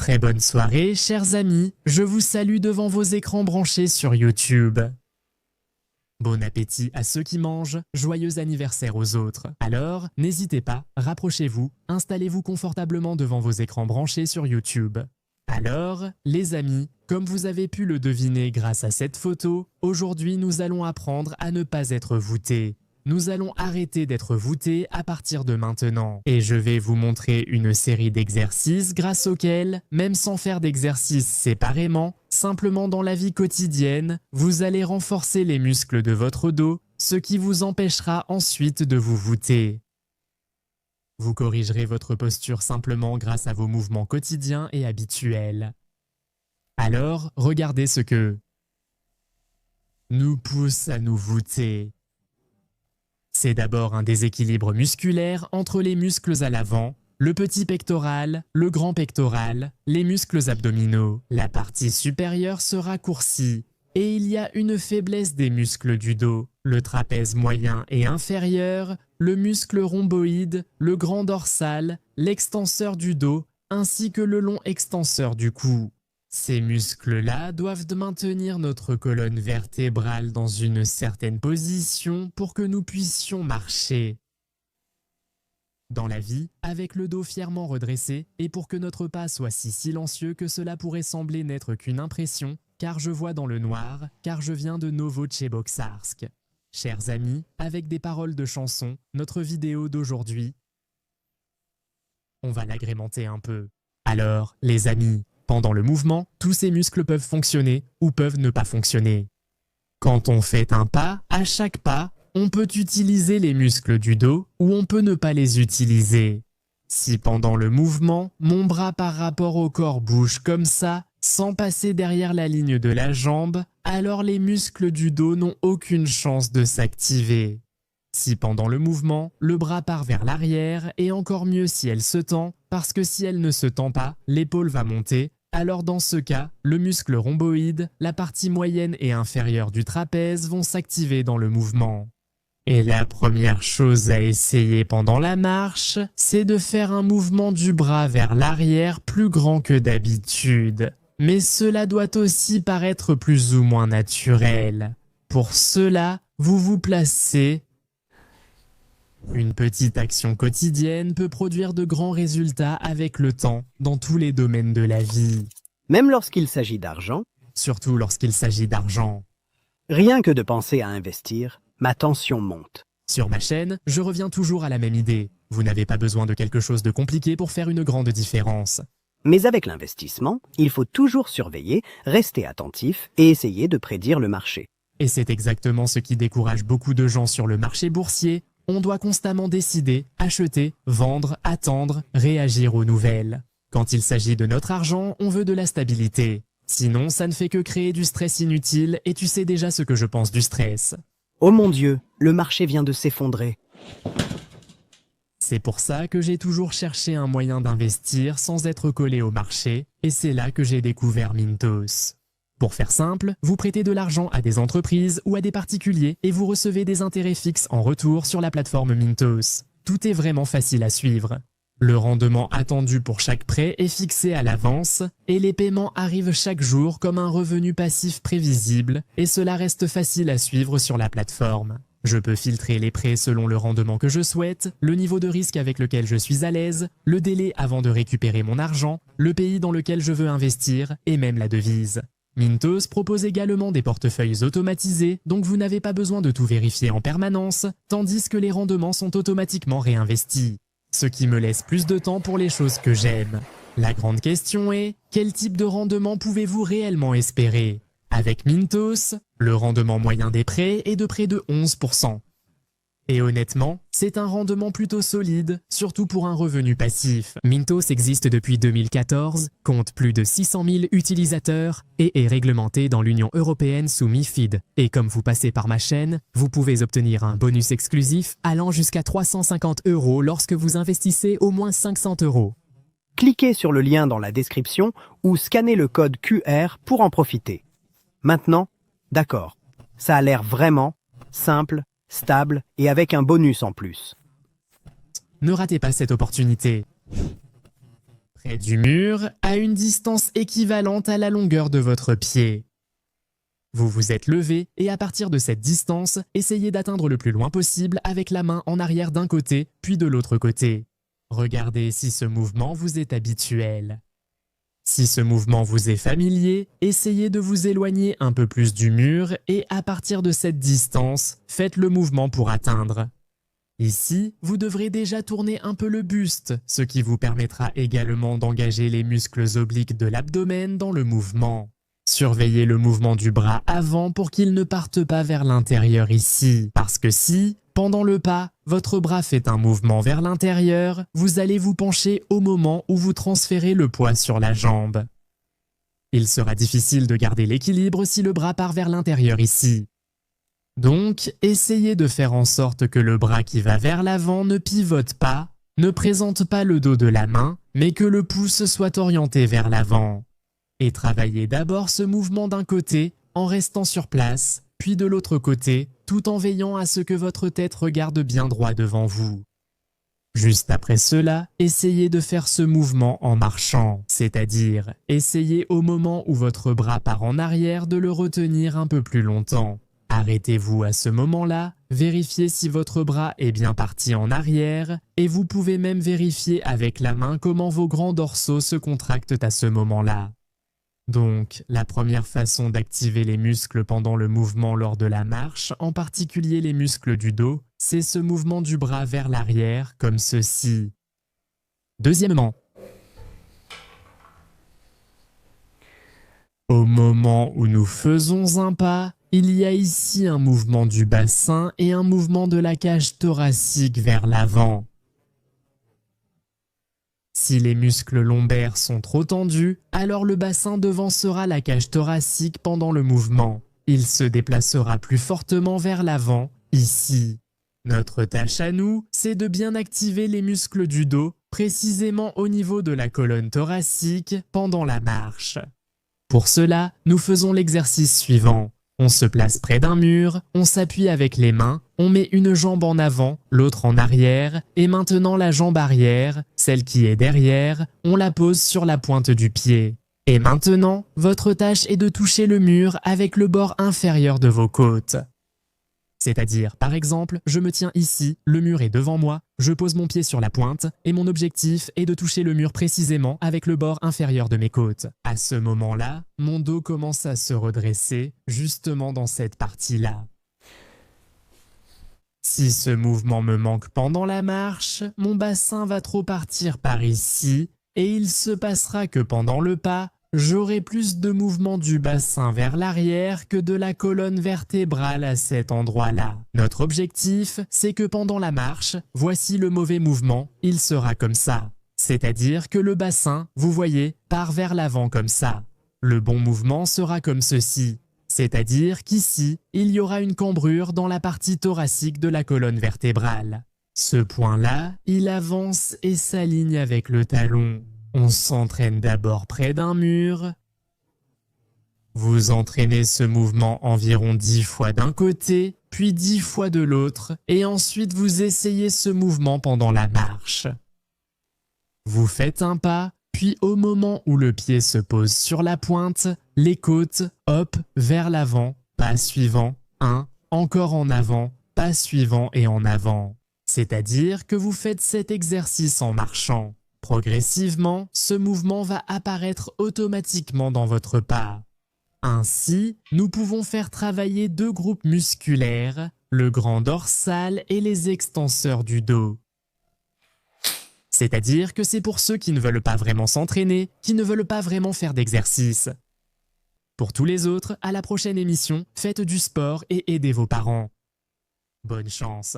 Très bonne soirée, chers amis, je vous salue devant vos écrans branchés sur YouTube. Bon appétit à ceux qui mangent, joyeux anniversaire aux autres. Alors, n'hésitez pas, rapprochez-vous, installez-vous confortablement devant vos écrans branchés sur YouTube. Alors, les amis, comme vous avez pu le deviner grâce à cette photo, aujourd'hui nous allons apprendre à ne pas être voûtés. Nous allons arrêter d'être voûtés à partir de maintenant. Et je vais vous montrer une série d'exercices grâce auxquels, même sans faire d'exercices séparément, simplement dans la vie quotidienne, vous allez renforcer les muscles de votre dos, ce qui vous empêchera ensuite de vous voûter. Vous corrigerez votre posture simplement grâce à vos mouvements quotidiens et habituels. Alors, regardez ce que nous pousse à nous voûter. C'est d'abord un déséquilibre musculaire entre les muscles à l'avant, le petit pectoral, le grand pectoral, les muscles abdominaux. La partie supérieure se raccourcit et il y a une faiblesse des muscles du dos, le trapèze moyen et inférieur, le muscle rhomboïde, le grand dorsal, l'extenseur du dos ainsi que le long extenseur du cou. Ces muscles-là doivent maintenir notre colonne vertébrale dans une certaine position pour que nous puissions marcher. Dans la vie, avec le dos fièrement redressé et pour que notre pas soit si silencieux que cela pourrait sembler n'être qu'une impression, car je vois dans le noir, car je viens de Novocheboksarsk. Chers amis, avec des paroles de chanson, notre vidéo d'aujourd'hui, on va l'agrémenter un peu. Alors, les amis, pendant le mouvement, tous ces muscles peuvent fonctionner ou peuvent ne pas fonctionner. Quand on fait un pas, à chaque pas, on peut utiliser les muscles du dos ou on peut ne pas les utiliser. Si pendant le mouvement, mon bras par rapport au corps bouge comme ça, sans passer derrière la ligne de la jambe, alors les muscles du dos n'ont aucune chance de s'activer. Si pendant le mouvement, le bras part vers l'arrière, et encore mieux si elle se tend, parce que si elle ne se tend pas, l'épaule va monter, alors dans ce cas, le muscle rhomboïde, la partie moyenne et inférieure du trapèze vont s'activer dans le mouvement. Et la première chose à essayer pendant la marche, c'est de faire un mouvement du bras vers l'arrière plus grand que d'habitude. Mais cela doit aussi paraître plus ou moins naturel. Pour cela, vous vous placez. Une petite action quotidienne peut produire de grands résultats avec le temps dans tous les domaines de la vie. Même lorsqu'il s'agit d'argent, Surtout lorsqu'il s'agit d'argent. rien que de penser à investir, ma tension monte. Sur ma chaîne, je reviens toujours à la même idée. Vous n'avez pas besoin de quelque chose de compliqué pour faire une grande différence. Mais avec l'investissement, il faut toujours surveiller, rester attentif et essayer de prédire le marché. Et c'est exactement ce qui décourage beaucoup de gens sur le marché boursier. On doit constamment décider, acheter, vendre, attendre, réagir aux nouvelles. Quand il s'agit de notre argent, on veut de la stabilité. Sinon, ça ne fait que créer du stress inutile et tu sais déjà ce que je pense du stress. Oh mon Dieu, le marché vient de s'effondrer. C'est pour ça que j'ai toujours cherché un moyen d'investir sans être collé au marché, et c'est là que j'ai découvert Mintos. Pour faire simple, vous prêtez de l'argent à des entreprises ou à des particuliers et vous recevez des intérêts fixes en retour sur la plateforme Mintos. Tout est vraiment facile à suivre. Le rendement attendu pour chaque prêt est fixé à l'avance et les paiements arrivent chaque jour comme un revenu passif prévisible et cela reste facile à suivre sur la plateforme. Je peux filtrer les prêts selon le rendement que je souhaite, le niveau de risque avec lequel je suis à l'aise, le délai avant de récupérer mon argent, le pays dans lequel je veux investir et même la devise. Mintos propose également des portefeuilles automatisés, donc vous n'avez pas besoin de tout vérifier en permanence, tandis que les rendements sont automatiquement réinvestis. Ce qui me laisse plus de temps pour les choses que j'aime. La grande question est, quel type de rendement pouvez-vous réellement espérer ? Avec Mintos, le rendement moyen des prêts est de près de 11%. Et honnêtement, c'est un rendement plutôt solide, surtout pour un revenu passif. Mintos existe depuis 2014, compte plus de 600 000 utilisateurs et est réglementé dans l'Union européenne sous MiFID. Et comme vous passez par ma chaîne, vous pouvez obtenir un bonus exclusif allant jusqu'à 350 € lorsque vous investissez au moins 500 €. Cliquez sur le lien dans la description ou scannez le code QR pour en profiter. Maintenant, d'accord, ça a l'air vraiment simple, stable et avec un bonus en plus. Ne ratez pas cette opportunité. près du mur, à une distance équivalente à la longueur de votre pied. Vous vous êtes levé et à partir de cette distance, essayez d'atteindre le plus loin possible avec la main en arrière d'un côté, puis de l'autre côté. Regardez si ce mouvement vous est habituel. Si ce mouvement vous est familier, essayez de vous éloigner un peu plus du mur et à partir de cette distance, faites le mouvement pour atteindre. Ici, vous devrez déjà tourner un peu le buste, ce qui vous permettra également d'engager les muscles obliques de l'abdomen dans le mouvement. Surveillez le mouvement du bras avant pour qu'il ne parte pas vers l'intérieur ici, parce que si, pendant le pas, votre bras fait un mouvement vers l'intérieur, vous allez vous pencher au moment où vous transférez le poids sur la jambe. Il sera difficile de garder l'équilibre si le bras part vers l'intérieur ici. Donc, essayez de faire en sorte que le bras qui va vers l'avant ne pivote pas, ne présente pas le dos de la main, mais que le pouce soit orienté vers l'avant. Et travaillez d'abord ce mouvement d'un côté en restant sur place, puis de l'autre côté, tout en veillant à ce que votre tête regarde bien droit devant vous. Juste après cela, essayez de faire ce mouvement en marchant, c'est-à-dire essayez au moment où votre bras part en arrière de le retenir un peu plus longtemps. Arrêtez-vous à ce moment-là, vérifiez si votre bras est bien parti en arrière et vous pouvez même vérifier avec la main comment vos grands dorsaux se contractent à ce moment-là. Donc, la première façon d'activer les muscles pendant le mouvement lors de la marche, en particulier les muscles du dos, c'est ce mouvement du bras vers l'arrière, comme ceci. Deuxièmement, au moment où nous faisons un pas, il y a ici un mouvement du bassin et un mouvement de la cage thoracique vers l'avant. Si les muscles lombaires sont trop tendus, alors le bassin devancera la cage thoracique pendant le mouvement. Il se déplacera plus fortement vers l'avant, ici. Notre tâche à nous, c'est de bien activer les muscles du dos, précisément au niveau de la colonne thoracique, pendant la marche. Pour cela, nous faisons l'exercice suivant. On se place près d'un mur, on s'appuie avec les mains, on met une jambe en avant, l'autre en arrière, et maintenant la jambe arrière, celle qui est derrière, on la pose sur la pointe du pied. Et maintenant, votre tâche est de toucher le mur avec le bord inférieur de vos côtes. C'est-à-dire, par exemple, je me tiens ici, le mur est devant moi, je pose mon pied sur la pointe, et mon objectif est de toucher le mur précisément avec le bord inférieur de mes côtes. À ce moment-là, mon dos commence à se redresser, justement dans cette partie-là. Si ce mouvement me manque pendant la marche, mon bassin va trop partir par ici, et il se passera que pendant le pas, j'aurai plus de mouvement du bassin vers l'arrière que de la colonne vertébrale à cet endroit-là. Notre objectif, c'est que pendant la marche, voici le mauvais mouvement, il sera comme ça. C'est-à-dire que le bassin, vous voyez, part vers l'avant comme ça. Le bon mouvement sera comme ceci. C'est-à-dire qu'ici, il y aura une cambrure dans la partie thoracique de la colonne vertébrale. Ce point-là, il avance et s'aligne avec le talon. On s'entraîne d'abord près d'un mur. Vous entraînez ce mouvement environ 10 fois d'un côté, puis 10 fois de l'autre, et ensuite vous essayez ce mouvement pendant la marche. Vous faites un pas, puis au moment où le pied se pose sur la pointe, les côtes, hop, vers l'avant, pas suivant, 1, encore en avant, pas suivant et en avant. C'est-à-dire que vous faites cet exercice en marchant. Progressivement, ce mouvement va apparaître automatiquement dans votre pas. Ainsi, nous pouvons faire travailler deux groupes musculaires, le grand dorsal et les extenseurs du dos. C'est-à-dire que c'est pour ceux qui ne veulent pas vraiment s'entraîner, qui ne veulent pas vraiment faire d'exercice. Pour tous les autres, à la prochaine émission, faites du sport et aidez vos parents. Bonne chance!